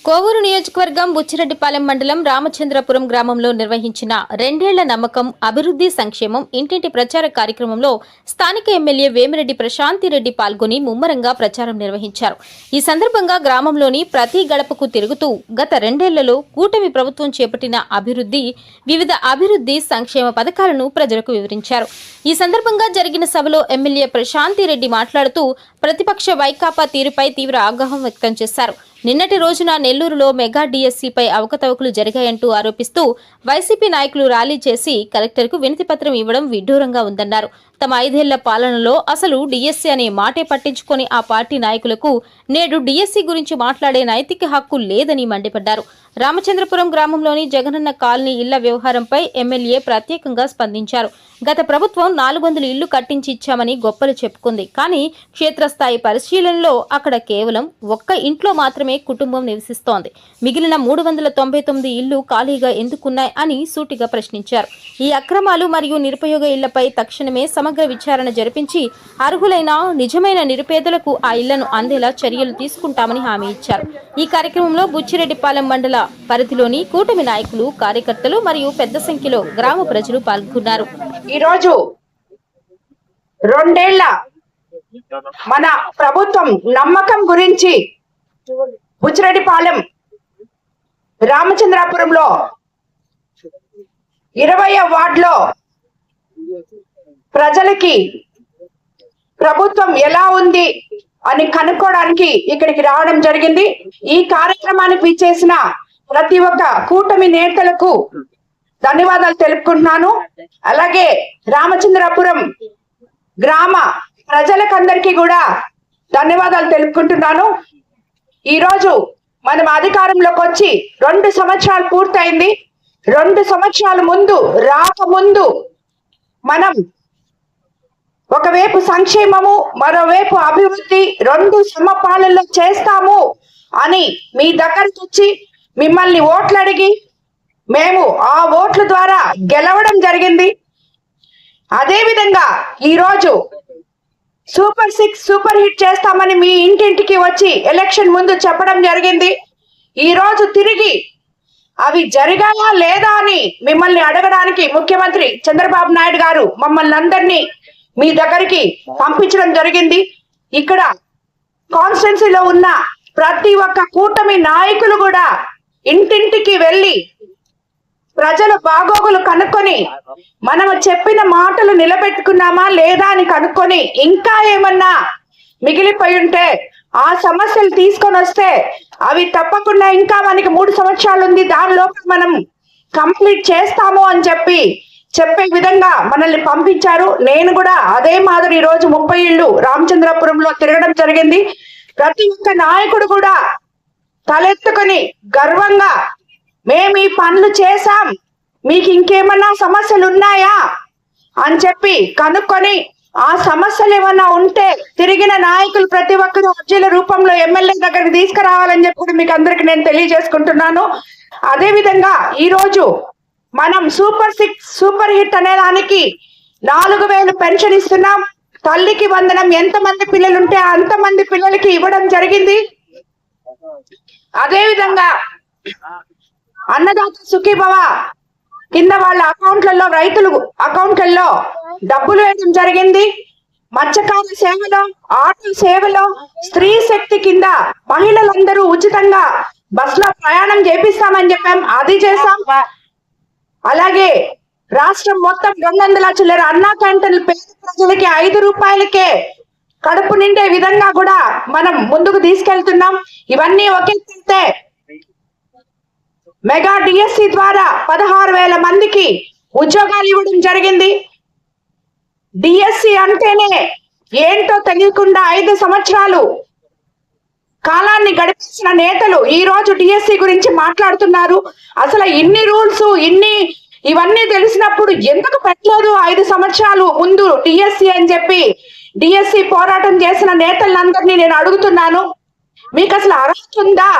కోవూరు నియోజకవర్గం బుచ్చిరెడ్డిపాలెం మండలం రామచంద్రపురం గ్రామంలో నిర్వహించిన రెండేళ్ల నమ్మకం అభివృద్ధి సంక్షేమం ఇంటింటి ప్రచార కార్యక్రమంలో స్థానిక ఎమ్మెల్యే వేమిరెడ్డి ప్రశాంతిరెడ్డి పాల్గొని ముమ్మరంగా ప్రచారం నిర్వహించారు. ఈ సందర్భంగా గ్రామంలోని ప్రతి గడపకు తిరుగుతూ గత రెండేళ్లలో కూటమి ప్రభుత్వం చేపట్టిన వివిధ అభివృద్ధి సంక్షేమ పథకాలను ప్రజలకు వివరించారు. ఈ సందర్భంగా జరిగిన సభలో ఎమ్మెల్యే ప్రశాంతిరెడ్డి మాట్లాడుతూ ప్రతిపక్ష వైకాపా తీరుపై తీవ్ర ఆగ్రహం వ్యక్తం చేశారు. నిన్నటి రోజున నెల్లూరులో మెగా డిఎస్సీపై అవకతవకలు జరిగాయంటూ ఆరోపిస్తూ వైసీపీ నాయకులు ర్యాలీ చేసి కలెక్టర్కు వినతిపత్రం ఇవ్వడం విడ్డూరంగా ఉందన్నారు. తమ 5 ఏళ్ల పాలనలో అసలు డిఎస్సీ అనే మాటే పట్టించుకొని ఆ పార్టీ నాయకులకు నేడు డిఎస్సీ గురించి మాట్లాడే నైతిక హక్కు లేదని మండిపడ్డారు. రామచంద్రపురం గ్రామంలోని జగనన్న కాలనీ ఇళ్ల వ్యవహారంపై ఎమ్మెల్యే ప్రత్యేకంగా స్పందించారు. గత ప్రభుత్వం 400 ఇళ్లు కట్టించి ఇచ్చామని గొప్పలు చెప్పుకుంది. కానీ క్షేత్రస్థాయి పరిశీలనలో అక్కడ కేవలం ఒక్క ఇంట్లో మాత్రమే కుటుంబం నివసిస్తోంది. మిగిలిన 399 ఇళ్లు ఖాళీగా ఎందుకున్నాయి అని సూటిగా ప్రశ్నించారు. ఈ అక్రమాలు మరియు నిరుపయోగ ఇళ్లపై తక్షణమే సమగ్ర విచారణ జరిపించి అర్హులైన నిజమైన నిరుపేదలకు ఆ ఇళ్లను అందేలా చర్యలు తీసుకుంటామని హామీ ఇచ్చారు. ఈ కార్యక్రమంలో బుచ్చిరెడ్డిపాలెం మండల పరిధిలోని కూటమి నాయకులు, కార్యకర్తలు మరియు పెద్ద సంఖ్యలో గ్రామ ప్రజలు పాల్గొన్నారు. ఈరోజు రెండేళ్ల మన ప్రభుత్వం నమ్మకం గురించి బుచ్చిరెడ్డిపాలెం రామచంద్రాపురంలో 20వ వార్డులో ప్రజలకి ప్రభుత్వం ఎలా ఉంది అని కనుక్కోవడానికి ఇక్కడికి రావడం జరిగింది. ఈ కార్యక్రమానికి విచ్చేసిన ప్రతి ఒక్క కూటమి నేతలకు ధన్యవాదాలు తెలుపుకుంటున్నాను. అలాగే రామచంద్రపురం గ్రామ ప్రజలకందరికీ కూడా ధన్యవాదాలు తెలుపుకుంటున్నాను. ఈరోజు మనం అధికారంలోకి వచ్చి 2 సంవత్సరాలు పూర్తయింది. 2 సంవత్సరాల ముందు రాకముందు మనం ఒకవైపు సంక్షేమము, మరోవైపు అభివృద్ధి 2 సమపాలనలో చేస్తాము అని మీ దగ్గరకు వచ్చి మిమ్మల్ని ఓట్లు అడిగి మేము ఆ ఓట్ల ద్వారా గెలవడం జరిగింది. అదే విధంగా ఈరోజు సూపర్ 6 సూపర్ హిట్ చేస్తామని మీ ఇంటింటికి వచ్చి ఎలక్షన్ ముందు చెప్పడం జరిగింది. ఈరోజు తిరిగి అవి జరిగాయా లేదా అని మిమ్మల్ని అడగడానికి ముఖ్యమంత్రి చంద్రబాబు నాయుడు గారు మమ్మల్ని అందరినీ మీ దగ్గరికి పంపించడం జరిగింది. ఇక్కడ కాన్స్టిట్యున్సీలో ఉన్న ప్రతి ఒక్క కూటమి నాయకులు కూడా ఇంటింటికి వెళ్ళి ప్రజల బాగోగులు కనుక్కొని మనము చెప్పిన మాటలు నిలబెట్టుకున్నామా లేదా అని కనుక్కొని ఇంకా ఏమన్నా మిగిలిపోయి ఉంటే ఆ సమస్యలు తీసుకొని వస్తే అవి తప్పకుండా ఇంకా మనకి 3 సంవత్సరాలు ఉంది, దాని లోపల మనం కంప్లీట్ చేస్తాము అని చెప్పే విధంగా మనల్ని పంపించారు. నేను కూడా అదే మాదిరి ఈ రోజు 30 ఇళ్ళు రామచంద్రపురంలో తిరగడం జరిగింది. ప్రతి ఒక్క నాయకుడు కూడా తలెత్తుకొని గర్వంగా మేము ఈ పనులు చేశాం, మీకు ఇంకేమన్నా సమస్యలు ఉన్నాయా అని చెప్పి కనుక్కొని ఆ సమస్యలు ఏమన్నా ఉంటే తిరిగిన నాయకులు ప్రతి ఒక్కరు అర్జీల రూపంలో ఎమ్మెల్యే దగ్గరికి తీసుకురావాలని చెప్పి మీకు అందరికి నేను తెలియజేసుకుంటున్నాను. అదే విధంగా ఈ రోజు మనం సూపర్ 6 సూపర్ హిట్ అనే దానికి 4000 పెన్షన్ ఇస్తున్నాం. తల్లికి వందనం, ఎంతమంది పిల్లలు ఉంటే అంతమంది పిల్లలకి ఇవ్వడం జరిగింది. అదే విధంగా అన్నదాత సుఖీభవ కింద వాళ్ళ అకౌంట్లలో, రైతులు అకౌంట్లలో డబ్బులు వేయడం జరిగింది. మత్స్యకార సేవలో, ఆటో సేవలో, స్త్రీ శక్తి కింద మహిళలందరూ ఉచితంగా బస్సులో ప్రయాణం చేపిస్తామని చెప్పాం, అది చేసాం. అలాగే రాష్ట్రం మొత్తం 200 చిల్లర అన్నా క్యాంటీన్లు పేద ప్రజలకి 5 రూపాయలకే కడుపు నిండే విధంగా కూడా మనం ముందుకు తీసుకెళ్తున్నాం. ఇవన్నీ ఒకే మెగా డిఎస్సి ద్వారా 16,000 మందికి ఉద్యోగాలు ఇవ్వడం జరిగింది. డిఎస్సి అంటేనే ఏంటో తెలియకుండా 5 సంవత్సరాలు కాలాన్ని గడిపించిన నేతలు ఈ రోజు డిఎస్సి గురించి మాట్లాడుతున్నారు. అసలు ఇన్ని రూల్స్ ఇవన్నీ తెలిసినప్పుడు ఎందుకు పెట్టలేదు 5 సంవత్సరాలు ముందు డిఎస్సి అని చెప్పి డిఎస్సి పోరాటం చేసిన నేతలందరినీ నేను అడుగుతున్నాను. మీకు అసలు అర్హత ఉందా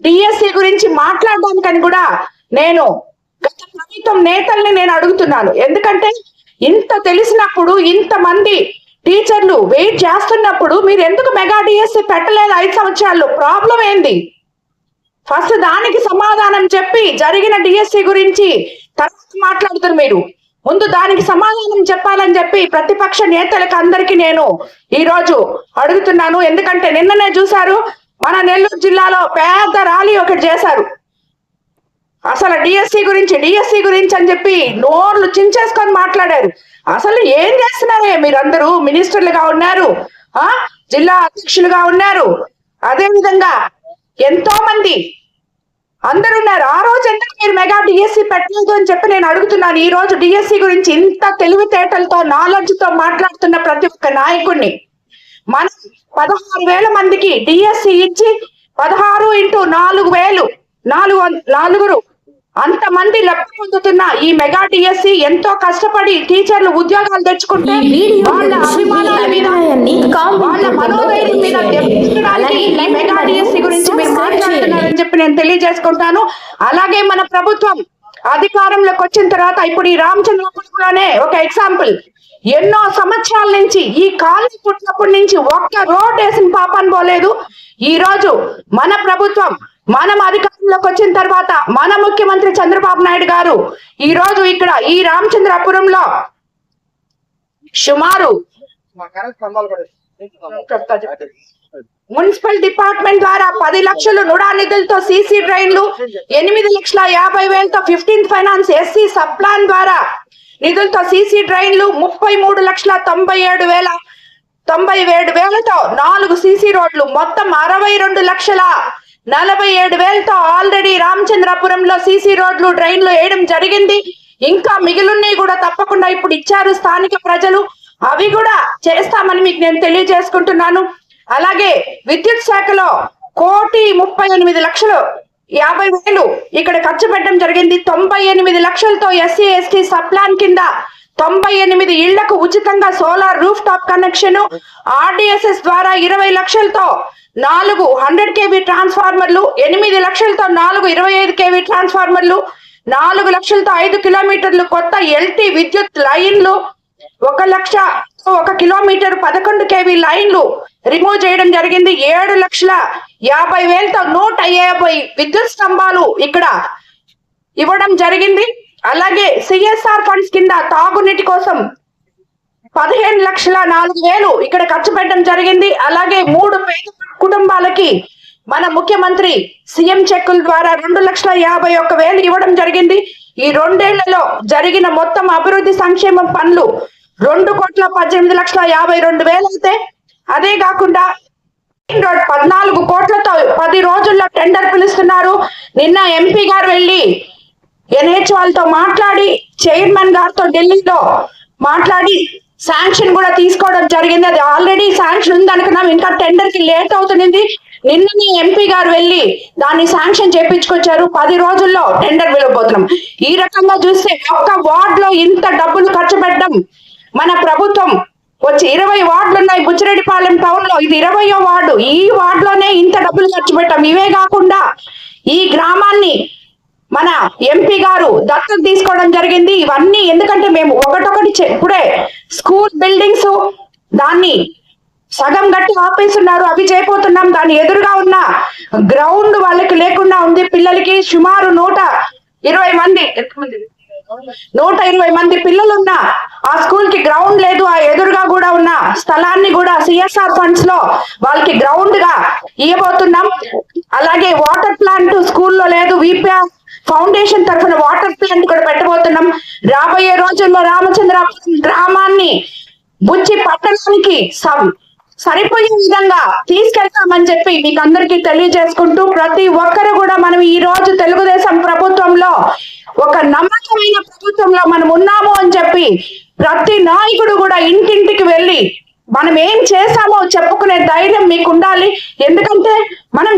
డిఎస్సి గురించి మాట్లాడడానికని కూడా నేను గత ప్రభుత్వం నేతల్ని నేను అడుగుతున్నాను. ఎందుకంటే ఇంత తెలిసినప్పుడు, ఇంతమంది టీచర్లు వెయిట్ చేస్తున్నప్పుడు మీరు ఎందుకు మెగా డిఎస్సి పెట్టలేదు 5 సంవత్సరాలు? ప్రాబ్లం ఏంది? ఫస్ట్ దానికి సమాధానం చెప్పి జరిగిన డిఎస్సి గురించి తర్వాత మాట్లాడుతున్నారు మీరు. ముందు దానికి సమాధానం చెప్పాలని చెప్పి ప్రతిపక్ష నేతలకు అందరికీ నేను ఈ రోజు అడుగుతున్నాను. ఎందుకంటే నిన్ననే చూశారు, మన నెల్లూరు జిల్లాలో పెద్ద ర్యాలీ ఒకటి చేశారు. అసలు డిఎస్సి గురించి అని చెప్పి నోర్లు చించేసుకొని మాట్లాడారు. అసలు ఏం చేస్తున్నారే మీరందరూ? మినిస్టర్లుగా ఉన్నారు, జిల్లా అధ్యక్షులుగా ఉన్నారు, అదే విధంగా ఎంతో మంది అందరు ఉన్నారు. ఆ రోజు ఎందుకు మీరు మెగా డిఎస్సి పెట్టలేదు అని చెప్పి నేను అడుగుతున్నాను. ఈ రోజు డిఎస్సి గురించి ఇంత తెలివితేటలతో నాలెడ్జ్ తో మాట్లాడుతున్న ప్రతి ఒక్క నాయకుడిని మనం 16,000 మందికి డిఎస్సి ఇచ్చి 16 × 4,000 4 అంతమంది లబ్ధి పొందుతున్న ఈ మెగా డిఎస్సి ఎంతో కష్టపడి టీచర్లు ఉద్యోగాలు తెచ్చుకుంటే వాళ్ళ అభిమానాల మీద, వాళ్ళ మనోధైర్యం మీద దెబ్బతీయడానికి ఈ మెగా డిఎస్సి గురించి మీరు మాట్లాడుతున్నారని చెప్పి నేను తెలియజేసుకుంటాను. అలాగే మన ప్రభుత్వం అధికారంలోకి వచ్చిన తర్వాత ఇప్పుడు ఈ రామచంద్రపురంలోనే ఒక ఎగ్జాంపుల్, ఎన్నో సంవత్సరాల నుంచి ఈ కాలనీ పుట్టినప్పటి నుంచి ఒక్క రోడ్ వేసిన పాపాన్ని పోలేదు. ఈ రోజు మన ప్రభుత్వం, మనం అధికారంలోకి వచ్చిన తర్వాత మన ముఖ్యమంత్రి చంద్రబాబు నాయుడు గారు ఈ రోజు ఇక్కడ ఈ రామచంద్రపురంలో సుమారు మున్సిపల్ డిపార్ట్మెంట్ ద్వారా 10 లక్షలు నుడా నిధులతో సీసీ డ్రైన్లు, 8,50,000తో 15th finance SC sub plan ద్వారా నిధులతో సీసీ డ్రైన్లు, 33,97,000తో 4 సీసీ రోడ్లు, మొత్తం 62,47,000తో ఆల్రెడీ రామచంద్రపురంలో సీసీ రోడ్లు డ్రైన్లు వేయడం జరిగింది. ఇంకా మిగిలినవి కూడా తప్పకుండా ఇప్పుడు ఇచ్చారు స్థానిక ప్రజలు, అవి కూడా చేస్తామని మీకు నేను తెలియజేసుకుంటున్నాను. అలాగే విద్యుత్ శాఖలో 1,38,50,000 ఇక్కడ ఖర్చు పెట్టడం జరిగింది. 98 లక్షలతో ఎస్సీ ఎస్టీ సబ్ ప్లాన్ కింద 98 ఇళ్లకు ఉచితంగా solar roof top connection, RDSS ద్వారా 20 లక్షలతో 4 100 kV ట్రాన్స్ఫార్మర్లు, 8 లక్షలతో 4 25 kV ట్రాన్స్ఫార్మర్లు, 4 లక్షలతో 5 కిలోమీటర్లు కొత్త ఎల్టీ విద్యుత్ లైన్లు, 1 లక్ష 1 కిలోమీటర్ 11 kV లైన్లు రిమూవ్ చేయడం జరిగింది. 7,50,000తో 150 విద్యుత్ స్తంభాలు ఇక్కడ ఇవ్వడం జరిగింది. అలాగే సిఎస్ఆర్ ఫండ్స్ కింద తాగునీటి కోసం 15,04,000 ఇక్కడ ఖర్చు పెట్టడం జరిగింది. అలాగే 3 పేద కుటుంబాలకి మన ముఖ్యమంత్రి సీఎం చెక్కుల ద్వారా 2,51,000 ఇవ్వడం జరిగింది. ఈ 2 ఏళ్లలో జరిగిన మొత్తం అభివృద్ధి సంక్షేమ పనులు 2,18,52,000 అయితే, అదే కాకుండా 14 కోట్లతో 10 రోజుల్లో టెండర్ పిలుస్తున్నారు. నిన్న ఎంపీ గారు వెళ్ళి ఎన్హెచ్ వాళ్ళతో మాట్లాడి, చైర్మన్ గారితో ఢిల్లీలో మాట్లాడి శాంక్షన్ కూడా తీసుకోవడం జరిగింది. అది ఆల్రెడీ శాంక్షన్ ఉంది అనుకున్నాం, ఇంకా టెండర్ కి లేట్ అవుతుంది. నిన్ననే ఎంపీ గారు వెళ్ళి దాన్ని శాంక్షన్ చేపించుకొచ్చారు. 10 రోజుల్లో టెండర్ వెళ్ళబోతున్నాం. ఈ రకంగా చూస్తే ఒక్క వార్డ్ లో ఇంత డబ్బులు ఖర్చు పెట్టడం మన ప్రభుత్వం వచ్చి 20 వార్డులు ఉన్నాయి బుచ్చిరెడ్డిపాలెం టౌన్ లో, ఇది 20వ వార్డు. ఈ వార్డులోనే ఇంత డబ్బులు ఖర్చు పెట్టాం. ఇవే కాకుండా ఈ గ్రామాన్ని మన ఎంపీ గారు దత్తత తీసుకోవడం జరిగింది. ఇవన్నీ ఎందుకంటే మేము ఒకటొకటి ఇప్పుడే స్కూల్ బిల్డింగ్స్ దాన్ని సగం గట్టి ఆపేస్తున్నారు, అవి చేయబోతున్నాం. దాని ఎదురుగా ఉన్న గ్రౌండ్ వాళ్ళకి లేకుండా ఉంది. పిల్లలకి సుమారు 120 మంది పిల్లలున్న ఆ స్కూల్ కి గ్రౌండ్ లేదు. ఆ ఎదురుగా కూడా ఉన్న స్థలాన్ని కూడా సిఎస్ఆర్ ఫండ్స్ లో వాళ్ళకి గ్రౌండ్ గా ఇవ్వబోతున్నాం. అలాగే వాటర్ ప్లాంట్ స్కూల్లో లేదు, విపిఆర్ ఫౌండేషన్ తరఫున వాటర్ ప్లాంట్ కూడా పెట్టబోతున్నాం. రాబోయే రోజుల్లో రామచంద్రపురం గ్రామాన్ని బుచ్చి పట్టణానికి సరిపోయే విధంగా తీసుకెళ్తామని చెప్పి మీకు అందరికీ తెలియజేసుకుంటూ, ప్రతి ఒక్కరు కూడా మనం ఈ రోజు తెలుగుదేశం ప్రభుత్వంలో ఒక నమ్మకమైన ప్రభుత్వంలో మనం ఉన్నాము అని చెప్పి ప్రతి నాయకుడు కూడా ఇంటింటికి వెళ్ళి మనం ఏం చేశామో చెప్పుకునే ధైర్యం మీకు ఉండాలి. ఎందుకంటే మనం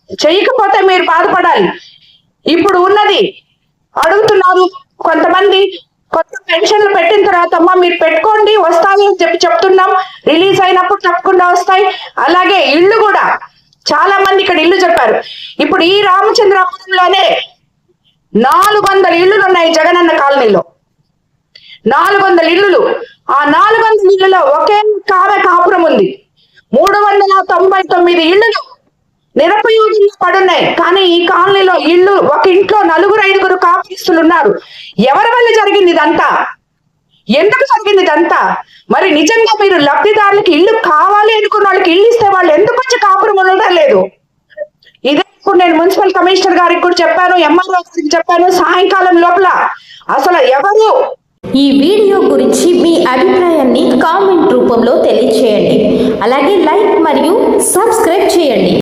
చేయకపోతే మీరు బాధపడాలి. ఇప్పుడు ఉన్నది అడుగుతున్నారు కొంతమంది, కొత్త పెన్షన్లు పెట్టిన తర్వాత అమ్మా మీరు పెట్టుకోండి వస్తాయి అని చెప్పి చెప్తున్నాం. రిలీజ్ అయినప్పుడు తప్పకుండా వస్తాయి. అలాగే ఇళ్ళు కూడా చాలా మంది ఇక్కడ ఇల్లు చెప్పారు. ఇప్పుడు ఈ రామచంద్రపురంలోనే 400 ఇళ్లులు ఉన్నాయి జగనన్న కాలనీలో. 400 ఇళ్లులు. ఆ 400 ఇళ్లలో ఒకే కాపురం ఉంది. 399 ఇళ్లులు నిరుపయోగంగా పడున్నాయి. కానీ ఈ కాలనీలో ఇల్లు, ఒక ఇంట్లో 4-5 కాపురస్తులు ఉన్నారు. ఎవరి వల్ల జరిగింది ఇదంతా? ఎందుకు జరిగింది ఇదంతా? మరి నిజంగా మీరు లబ్ధిదారులకి ఇల్లు కావాలి అనుకున్న వాళ్ళకి ఇల్లు ఇస్తే వాళ్ళు ఎందుకు వచ్చి కాపురం ఉండడం లేదు? ఇదే ఇప్పుడు నేను మున్సిపల్ కమిషనర్ గారికి కూడా చెప్పాను, ఎంఆర్ఓ గారికి చెప్పాను. సాయంకాలం లోపల అసలు ఎవరు ఈ వీడియో గురించి మీ అభిప్రాయాన్ని కామెంట్ రూపంలో తెలియజేయండి. అలాగే లైక్ మరియు సబ్స్క్రైబ్ చేయండి.